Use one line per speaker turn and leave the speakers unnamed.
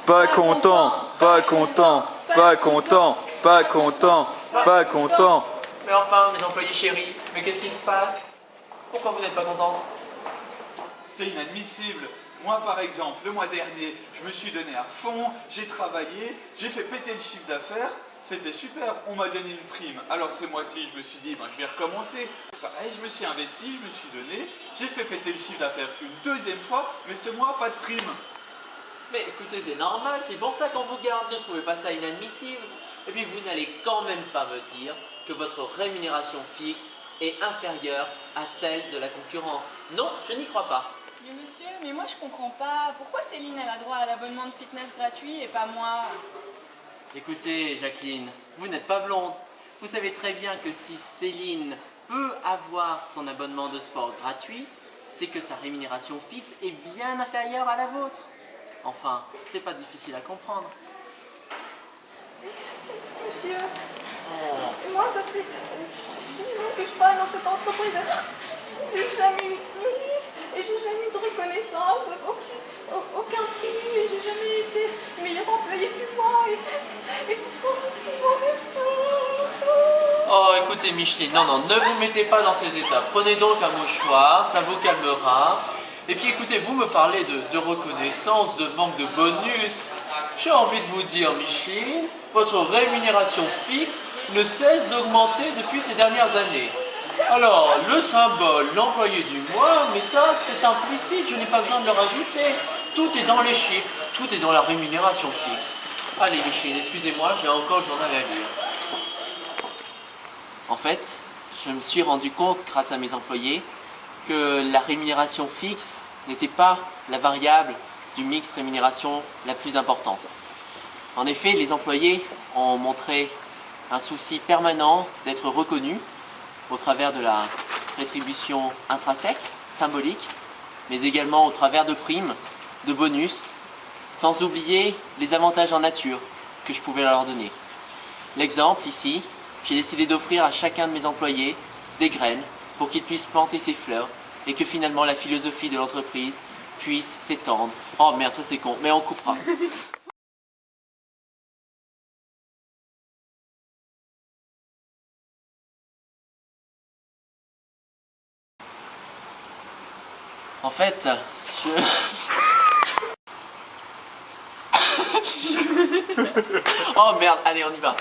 Pas content, pas content, pas content, pas content, pas content.
Mais enfin, mes employés chéris, mais qu'est-ce qui se passe? Pourquoi vous n'êtes pas contente?
C'est inadmissible. Moi, par exemple, le mois dernier, je me suis donné à fond, j'ai travaillé, j'ai fait péter le chiffre d'affaires. C'était super, on m'a donné une prime. Alors ce mois-ci, je me suis dit, je vais recommencer. Pareil, je me suis investi, je me suis donné, j'ai fait péter le chiffre d'affaires une deuxième fois, mais ce mois, pas de prime.
Mais écoutez, c'est normal, c'est pour ça qu'on vous garde, ne trouvez pas ça inadmissible? Et puis vous n'allez quand même pas me dire que votre rémunération fixe est inférieure à celle de la concurrence. Non, je n'y crois pas.
Mais monsieur, mais moi je comprends pas. Pourquoi Céline elle a droit à l'abonnement de fitness gratuit et pas moi?
Écoutez, Jacqueline, vous n'êtes pas blonde. Vous savez très bien que si Céline peut avoir son abonnement de sport gratuit, c'est que sa rémunération fixe est bien inférieure à la vôtre. Enfin, c'est pas difficile à comprendre.
Monsieur, moi ça fait 10 ans que je travaille dans cette entreprise. J'ai jamais eu de bonus et j'ai jamais eu de reconnaissance, aucun prix, et j'ai jamais été meilleur employé que moi. Et pourquoi vous faites ça?
Oh, écoutez Micheline, non, ne vous mettez pas dans ces états. Prenez donc un mouchoir, ça vous calmera. Et puis écoutez, vous me parlez de reconnaissance, de manque de bonus. J'ai envie de vous dire, Micheline, votre rémunération fixe ne cesse d'augmenter depuis ces dernières années. Alors, le symbole, l'employé du mois, mais ça, c'est implicite, je n'ai pas besoin de le rajouter. Tout est dans les chiffres, tout est dans la rémunération fixe. Allez, Micheline, excusez-moi, j'ai encore le journal à lire. En fait, je me suis rendu compte, grâce à mes employés, que la rémunération fixe n'était pas la variable du mix rémunération la plus importante. En effet, les employés ont montré un souci permanent d'être reconnus au travers de la rétribution intrinsèque, symbolique, mais également au travers de primes, de bonus, sans oublier les avantages en nature que je pouvais leur donner. L'exemple ici, j'ai décidé d'offrir à chacun de mes employés des graines pour qu'ils puissent planter ces fleurs et que finalement la philosophie de l'entreprise puisse s'étendre. Oh merde, ça c'est con, mais on coupera. En fait, Oh merde, allez on y va.